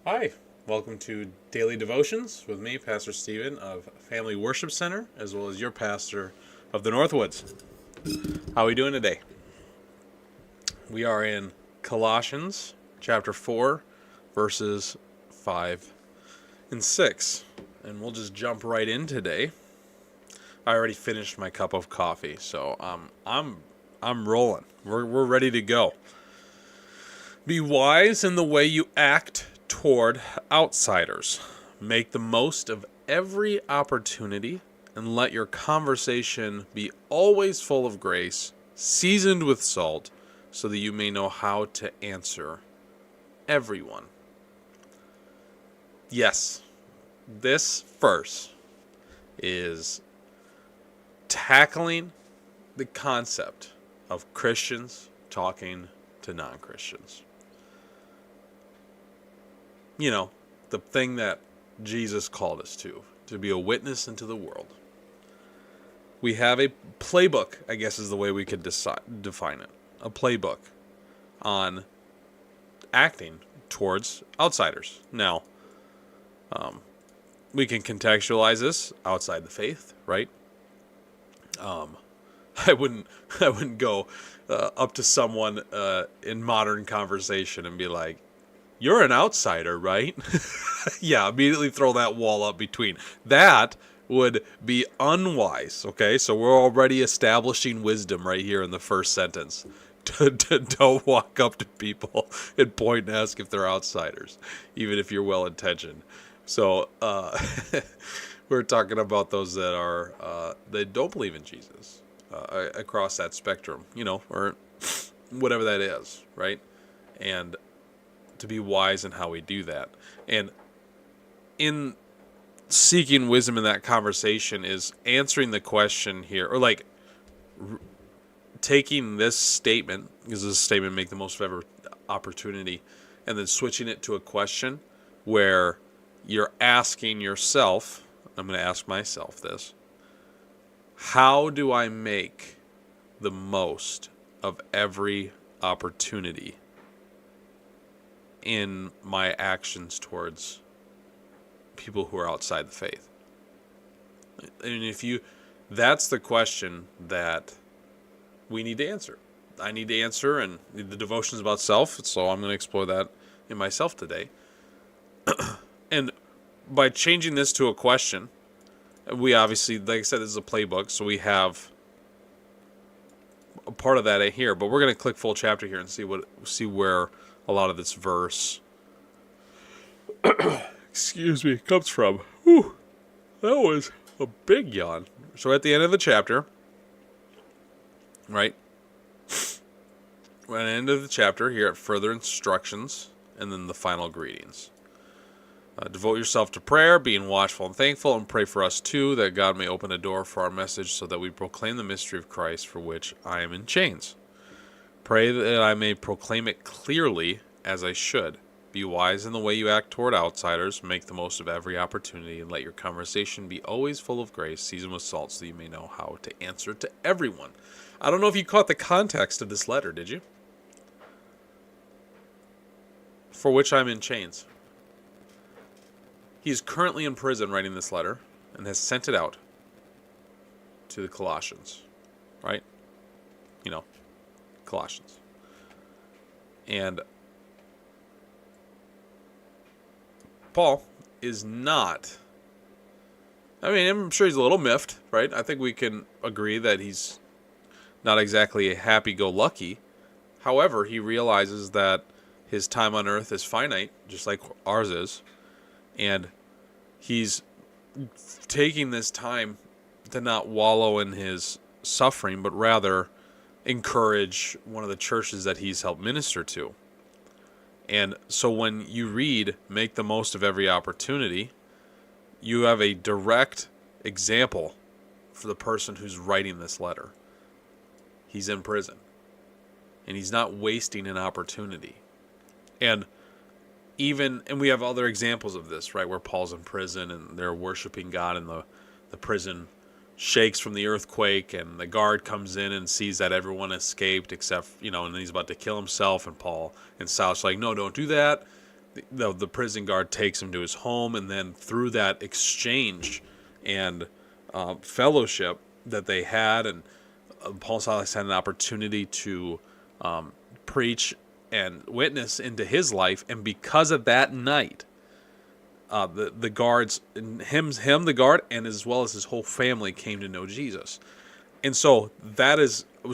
Hi, welcome to Daily Devotions with me, Pastor Stephen of Family Worship Center, as well as your pastor of the Northwoods. How are we doing today? We are in Colossians chapter 4, verses 5 and 6. And we'll just jump right in today. I already finished my cup of coffee, so I'm rolling. We're ready to go. Be wise in the way you act toward outsiders. Make the most of every opportunity and let your conversation be always full of grace, seasoned with salt, so that you may know how to answer everyone. Yes, this verse is tackling the concept of Christians talking to non-Christians. You know, the thing that Jesus called us to be a witness into the world. We have a playbook, I guess is the way we could define it. A playbook on acting towards outsiders. Now, we can contextualize this outside the faith, right? I wouldn't go up to someone in modern conversation and be like, "You're an outsider, right?" Yeah, immediately throw that wall up between. That would be unwise, okay? So we're already establishing wisdom right here in the first sentence. Don't walk up to people and point and ask if they're outsiders, even if you're well-intentioned. So we're talking about those that are that don't believe in Jesus across that spectrum, or whatever that is, right? And to be wise in how we do that. And in seeking wisdom in that conversation is answering the question here, or like taking this statement, because this statement, make the most of every opportunity, and then switching it to a question where you're asking yourself, I'm going to ask myself this, how do I make the most of every opportunity in my actions towards people who are outside the faith? And that's the question that we need to answer. I need to answer, and the devotion is about self, so I'm going to explore that in myself today. And by changing this to a question, we obviously, like I said, this is a playbook, so we have a part of that here, but we're going to click full chapter here and see where a lot of this verse comes from. Whew, that was a big yawn. So at the end of the chapter, right? We're at the end of the chapter here at further instructions and then the final greetings. Devote yourself to prayer, being watchful and thankful, and pray for us too, that God may open a door for our message so that we proclaim the mystery of Christ, for which I am in chains. Pray that I may proclaim it clearly as I should. Be wise in the way you act toward outsiders. Make the most of every opportunity, and let your conversation be always full of grace, seasoned with salt, so you may know how to answer to everyone. I don't know if you caught the context of this letter, did you? For which I'm in chains. He is currently in prison writing this letter and has sent it out to the Colossians, right? Colossians. And Paul is not, I'm sure he's a little miffed, right? I think we can agree that he's not exactly a happy-go-lucky. However, he realizes that his time on earth is finite, just like ours is. And he's taking this time to not wallow in his suffering, but rather encourage one of the churches that he's helped minister to. And so when you read, make the most of every opportunity, you have a direct example for the person who's writing this letter. He's in prison, and he's not wasting an opportunity. And we have other examples of this, right, where Paul's in prison and they're worshiping God, and the prison shakes from the earthquake, and the guard comes in and sees that everyone escaped except, and then he's about to kill himself, and Paul and Silas are like, no, don't do that. the prison guard takes him to his home, and then through that exchange and fellowship that they had, and Paul and Silas had an opportunity to preach and witness into his life, and because of that night, the guards, him, the guard, and as well as his whole family came to know Jesus. And so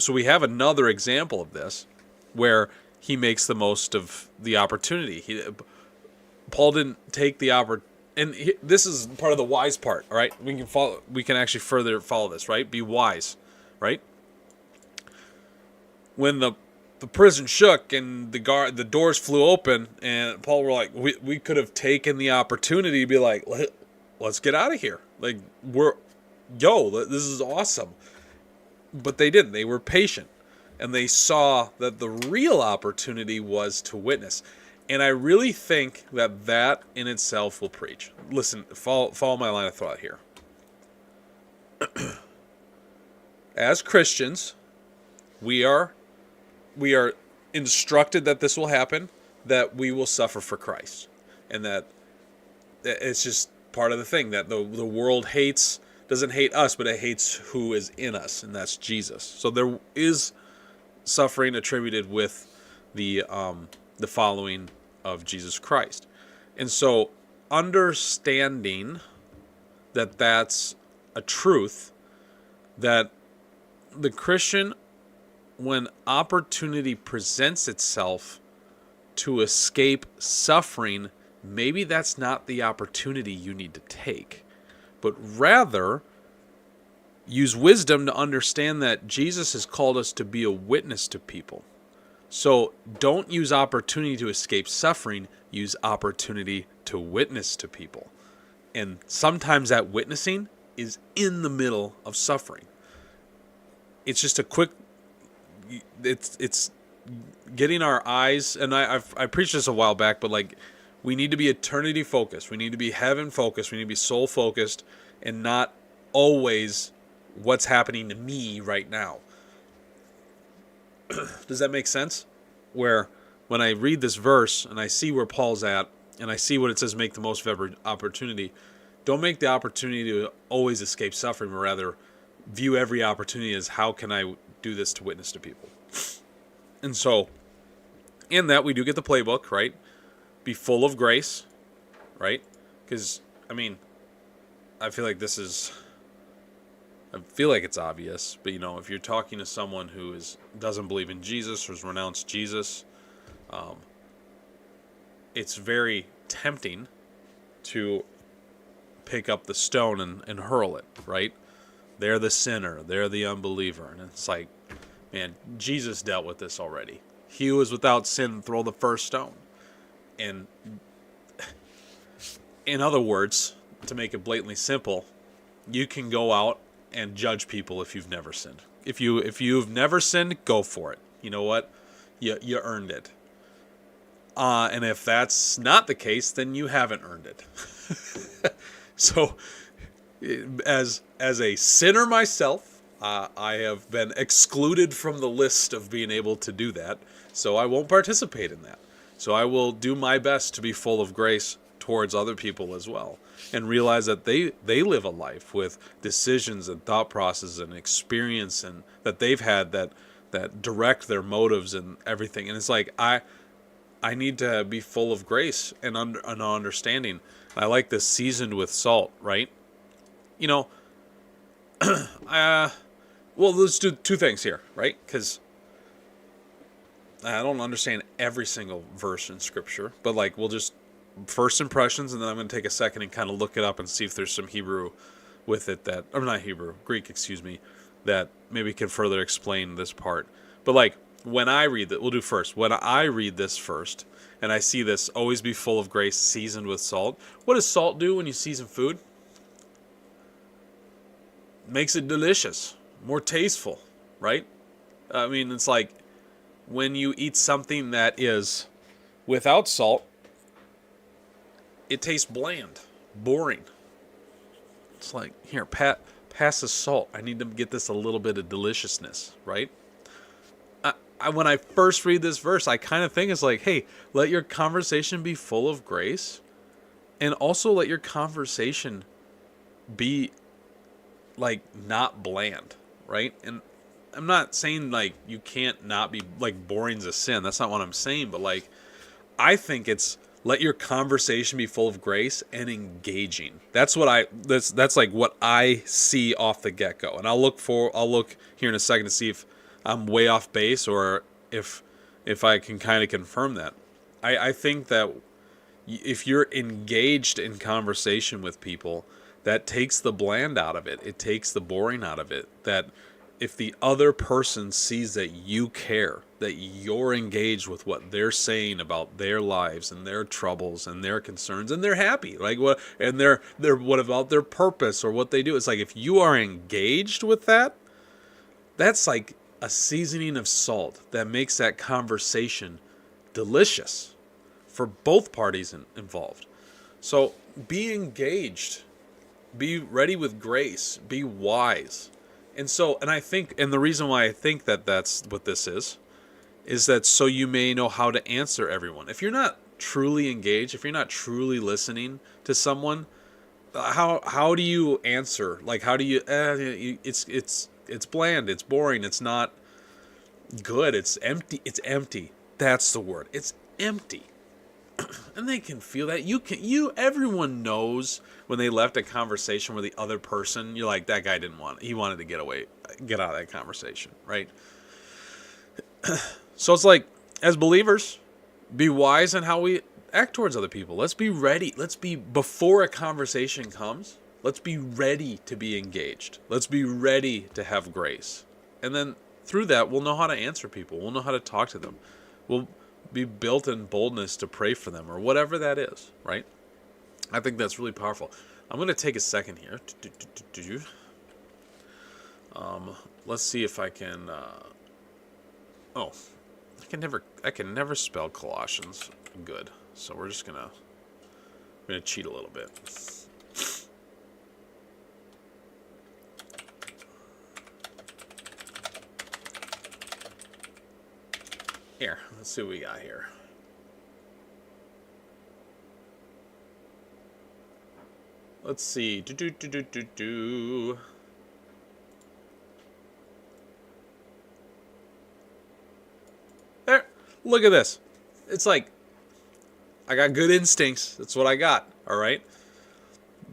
we have another example of this, where he makes the most of the opportunity. Paul didn't take the opportunity, and this is part of the wise part. All right, we can actually further follow this. Right, be wise. Right, when the prison shook and the doors flew open, and Paul were like, we could have taken the opportunity to be like, let's get out of here. Like this is awesome. But they didn't. They were patient. And they saw that the real opportunity was to witness. And I really think that in itself will preach. Listen, follow my line of thought here. As Christians, we are instructed that this will happen, that we will suffer for Christ. And that it's just part of the thing, that the world doesn't hate us, but it hates who is in us, and that's Jesus. So there is suffering attributed with the following of Jesus Christ. And so understanding that that's a truth, that the Christian, when opportunity presents itself to escape suffering, maybe that's not the opportunity you need to take, but rather use wisdom to understand that Jesus has called us to be a witness to people. So don't use opportunity to escape suffering, use opportunity to witness to people. And sometimes that witnessing is in the middle of suffering. It's just it's getting our eyes, and I preached this a while back, but like, we need to be eternity focused. We need to be heaven focused. We need to be soul focused, and not always what's happening to me right now. Does that make sense? Where when I read this verse and I see where Paul's at, and I see what it says, make the most of every opportunity, don't make the opportunity to always escape suffering, but rather view every opportunity as, how can I do this to witness to people? And so in that, we do get the playbook, right? Be full of grace, right? Because, I mean, I feel like it's obvious, but if you're talking to someone who doesn't believe in Jesus or has renounced Jesus, it's very tempting to pick up the stone and hurl it, right? They're the sinner, they're the unbeliever, and it's like, man, Jesus dealt with this already. He who is without sin, throw the first stone. And in other words, to make it blatantly simple, you can go out and judge people if you've never sinned. If you've never sinned, go for it. You know what? You earned it. And if that's not the case, then you haven't earned it. So, as a sinner myself, I have been excluded from the list of being able to do that. So I won't participate in that. So I will do my best to be full of grace towards other people as well, and realize that they live a life with decisions and thought processes and experience, and that they've had that direct their motives and everything. And it's like, I need to be full of grace and understanding. I like this, seasoned with salt, right? Well, let's do two things here, right? Because I don't understand every single verse in Scripture, but like, we'll just first impressions, and then I'm going to take a second and kind of look it up and see if there's some Hebrew with it Greek, that maybe can further explain this part. But like, when I read that, we'll do first. When I read this first, and I see this, always be full of grace, seasoned with salt. What does salt do when you season food? Makes it delicious, more tasteful, right? I mean, it's like when you eat something that is without salt, it tastes bland, boring. It's like, here, pass the salt. I need to get this a little bit of deliciousness, right? when I first read this verse, I kind of think it's like, hey, let your conversation be full of grace, and also let your conversation be like not bland, right? And I'm not saying like you can't not be like boring's a sin. That's not what I'm saying, but like I think it's let your conversation be full of grace and engaging. That's like what I see off the get-go. And I'll look here in a second to see if I'm way off base or if I can kind of confirm that. I think that if you're engaged in conversation with people, that takes the bland out of it. It takes the boring out of it. That if the other person sees that you care, that you're engaged with what they're saying about their lives and their troubles and their concerns, and they're happy, like what, and they're what about their purpose or what they do? It's like if you are engaged with that, that's like a seasoning of salt that makes that conversation delicious for both parties involved. So be engaged, be ready with grace, be wise. And I think, and the reason why I think that that's what this is that so you may know how to answer everyone. If you're not truly engaged, if you're not truly listening to someone, how do you answer? Like, how do you, it's bland, it's boring, it's not good, it's empty. That's the word. It's empty. And they can feel that. Everyone knows when they left a conversation with the other person, you're like, that guy he wanted to get out of that conversation, right? So it's like, as believers, be wise in how we act towards other people. Let's be ready. Before a conversation comes, let's be ready to be engaged. Let's be ready to have grace. And then through that, we'll know how to answer people. We'll know how to talk to them. We'll be built in boldness to pray for them or whatever that is, right? I think that's really powerful. I'm going to take a second here. Let's see if I can... I can never spell Colossians good. So we're just gonna cheat a little bit. Here, let's see what we got here. Let's see. There. Look at this. It's like I got good instincts. That's what I got. All right.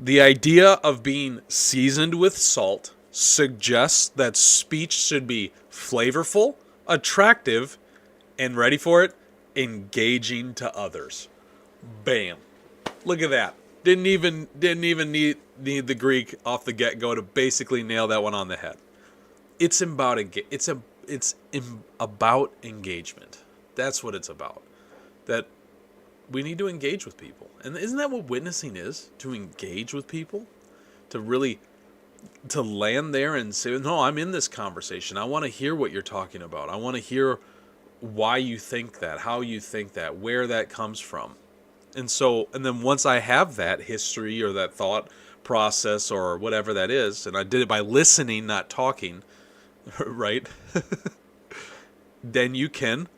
The idea of being seasoned with salt suggests that speech should be flavorful, attractive, and ready for it, engaging to others. Bam. Look at that. Didn't even need the Greek off the get-go to basically nail that one on the head. It's about about engagement. That's what it's about. That we need to engage with people. And isn't that what witnessing is? To engage with people? To really land there and say, no, I'm in this conversation. I want to hear what you're talking about. I want to hear why you think that, how you think that, where that comes from. And then once I have that history or that thought process or whatever that is, and I did it by listening, not talking, right? Then you can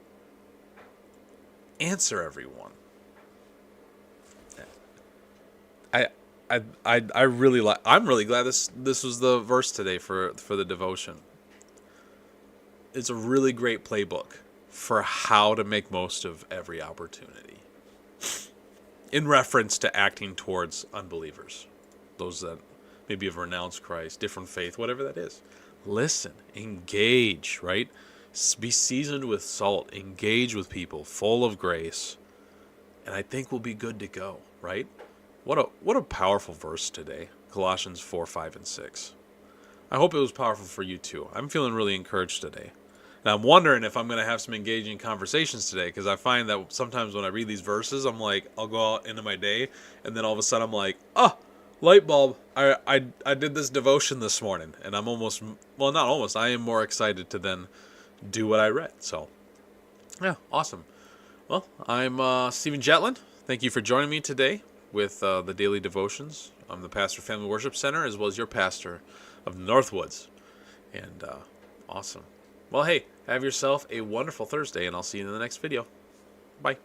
answer everyone. I'm really glad this was the verse today for the devotion. It's a really great playbook for how to make most of every opportunity. In reference to acting towards unbelievers, those that maybe have renounced Christ, different faith, whatever that is. Listen, engage, right? Be seasoned with salt, engage with people, full of grace, and I think we'll be good to go, right? What a powerful verse today, Colossians 4, 5, and 6. I hope it was powerful for you too. I'm feeling really encouraged today. Now, I'm wondering if I'm going to have some engaging conversations today, because I find that sometimes when I read these verses, I'm like, I'll go out into my day, and then all of a sudden I'm like, light bulb, I did this devotion this morning, and I'm I am more excited to then do what I read. So, yeah, awesome. Well, I'm Stephen Jetlin. Thank you for joining me today with the Daily Devotions. I'm the pastor of Family Worship Center, as well as your pastor of Northwoods. And awesome. Well, hey, have yourself a wonderful Thursday, and I'll see you in the next video. Bye.